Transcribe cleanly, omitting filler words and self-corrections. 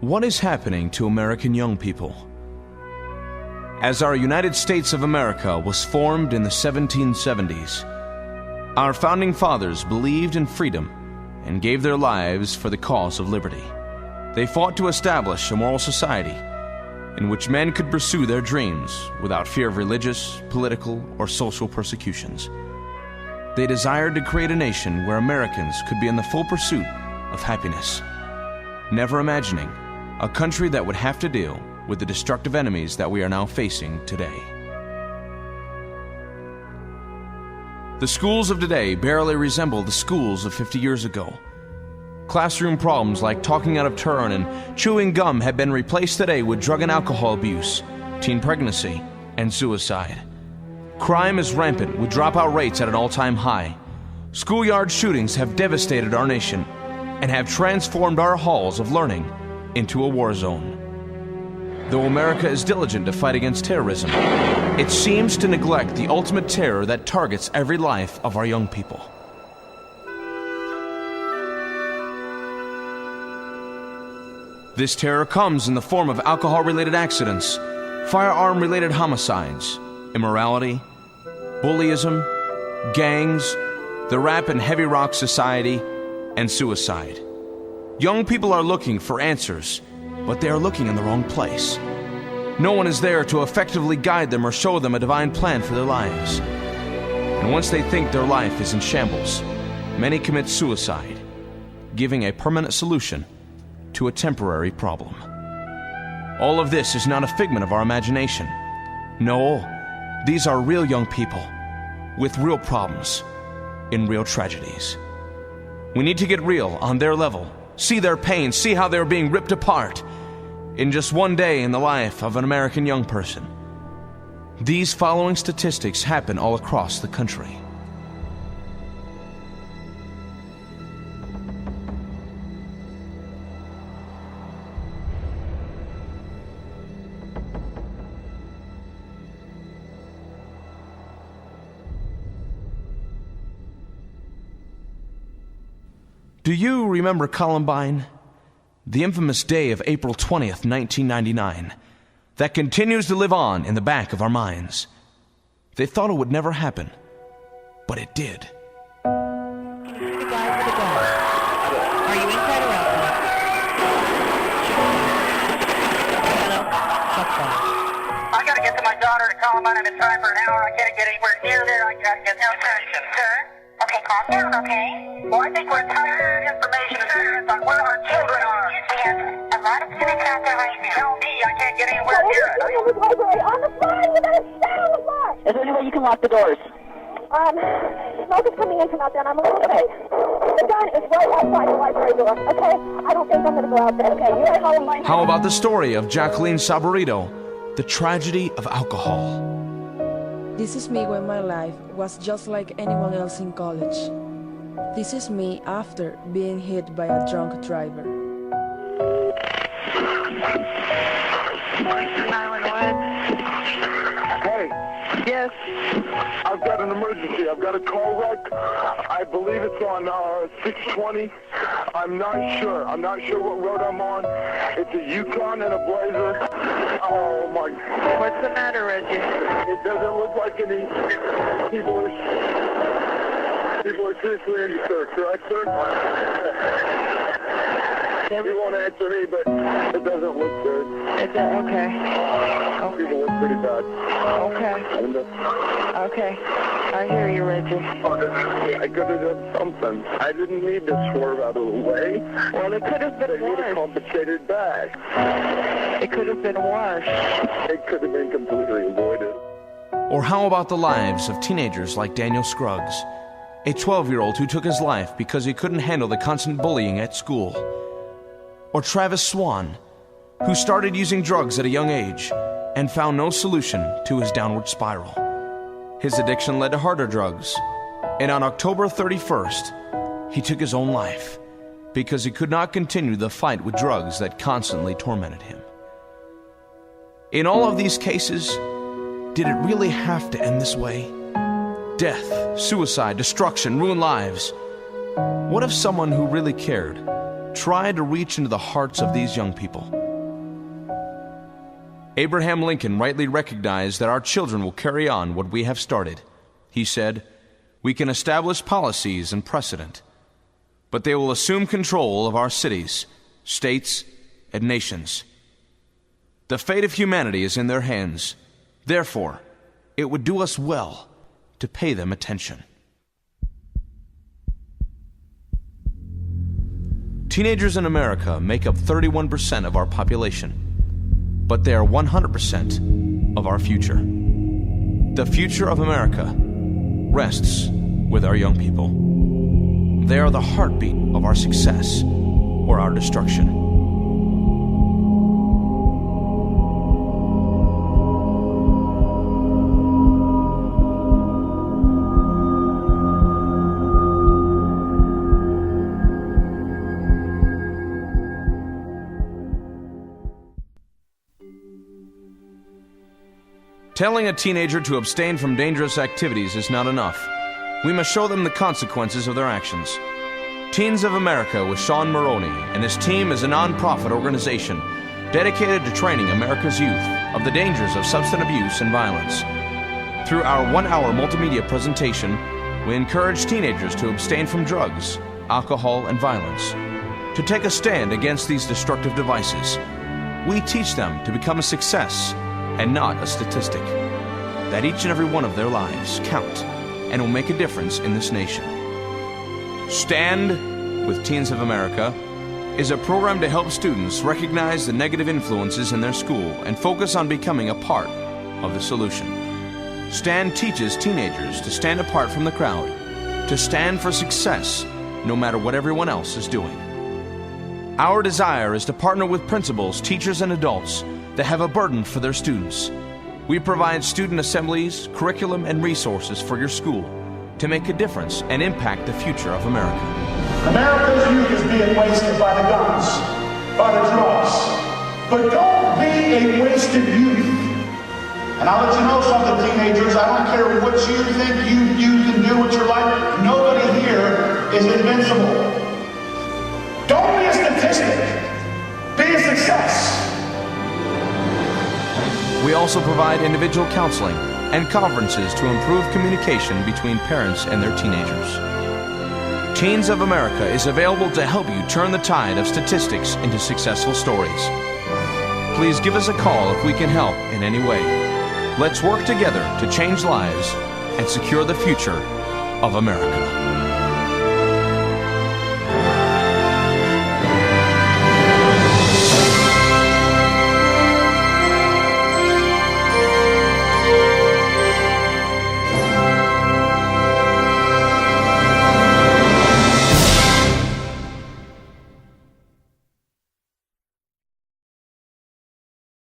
What is happening to American young people? As our United States of America was formed in the 1770s, our founding fathers believed in freedom and gave their lives for the cause of liberty. They fought to establish a moral society in which men could pursue their dreams without fear of religious, political, or social persecutions. They desired to create a nation where Americans could be in the full pursuit of happiness, never imagining a country that would have to deal with the destructive enemies that we are now facing today. The schools of today barely resemble the schools of 50 years ago. Classroom problems like talking out of turn and chewing gum have been replaced today with drug and alcohol abuse, teen pregnancy, and suicide. Crime is rampant with dropout rates at an all-time high. Schoolyard shootings have devastated our nation and have transformed our halls of learning into a war zone. Though America is diligent to fight against terrorism, it seems to neglect the ultimate terror that targets every life of our young people. This terror comes in the form of alcohol-related accidents, firearm-related homicides, immorality, bullyism, gangs, the rap and heavy rock society, and suicide. Young people are looking for answers, but they are looking in the wrong place. No one is there to effectively guide them or show them a divine plan for their lives. And once they think their life is in shambles, many commit suicide, giving a permanent solution to a temporary problem. All of this is not a figment of our imagination. No, these are real young people with real problems in real tragedies. We need to get real on their level, see their pain, see how they're being ripped apart in just one day in the life of an American young person. These following statistics happen all across the country. Do you remember Columbine? The infamous day of April 20th, 1999, that continues to live on in the back of our minds. They thought it would never happen, but it did. The guy with the gun. Are you inside or outside? Hello? What's that? I gotta get to my daughter to Columbine. I've been trying for an hour. I can't get anywhere near there. I gotta get no attention, sir. Okay, calm down, okay? Well, I think we're tired of information on where our children are. We have a lot of students out there right now. Tell me I can't get anywhere near it. On the library, on the floor, you better stay on the floor. Is there any way you can lock the doors? Smoke is coming in from out there, and I'm a little late. The gun is right outside the library door, okay? I don't think I'm gonna go out there, okay? You're at home, my How about the story of Jacqueline Saborito, the tragedy of alcohol? This is me when my life was just like anyone else in college. This is me after being hit by a drunk driver. 911. Hey, Yes. I've got an emergency. I've got a car wreck. I believe it's on 620. I'm not sure. I'm not sure what road I'm on. It's a Yukon and a Blazer. Oh, my. What's the matter, Reggie? It doesn't look like any people are seriously injured, sir. Correct, sir? You won't answer me, but it doesn't look good. Okay. People look pretty bad. Okay. Okay. I hear you, Reggie. I could have done something. I didn't need to swerve out of the way. Well, it could have They been would have worse. compensated back. It could have been worse. It could have been completely avoided. Or how about the lives of teenagers like Daniel Scruggs, a 12-year-old who took his life because he couldn't handle the constant bullying at school? Or Travis Swan, who started using drugs at a young age and found no solution to his downward spiral. His addiction led to harder drugs, and on October 31st, he took his own life because he could not continue the fight with drugs that constantly tormented him. In all of these cases, did it really have to end this way? Death, suicide, destruction, ruined lives. What if someone who really cared tried to reach into the hearts of these young people Abraham Lincoln rightly recognized that our children will carry on what we have started. He said, "We can establish policies and precedent, but they will assume control of our cities, states, and nations. The fate of humanity is in their hands. Therefore, it would do us well to pay them attention." Teenagers in America make up 31% of our population, but they are 100% of our future. The future of America rests with our young people. They are the heartbeat of our success or our destruction. Telling a teenager to abstain from dangerous activities is not enough. We must show them the consequences of their actions. Teens of America with Sean Maroney and his team is a non-profit organization dedicated to training America's youth of the dangers of substance abuse and violence. Through our one-hour multimedia presentation, we encourage teenagers to abstain from drugs, alcohol, and violence, to take a stand against these destructive devices. We teach them to become a success and not a statistic, that each and every one of their lives count and will make a difference in this nation. Stand with Teens of America is a program to help students recognize the negative influences in their school and focus on becoming a part of the solution. Stand teaches teenagers to stand apart from the crowd, to stand for success no matter what everyone else is doing. Our desire is to partner with principals, teachers, and adults that have a burden for their students. We provide student assemblies, curriculum, and resources for your school to make a difference and impact the future of America. America's youth is being wasted by the guns, by the drugs. But don't be a wasted youth. And I'll let you know something, teenagers. I don't care what you think you can do with your life. Nobody here is invincible. Don't be a statistic. Be a success. We also provide individual counseling and conferences to improve communication between parents and their teenagers. Teens of America is available to help you turn the tide of statistics into successful stories. Please give us a call if we can help in any way. Let's work together to change lives and secure the future of America.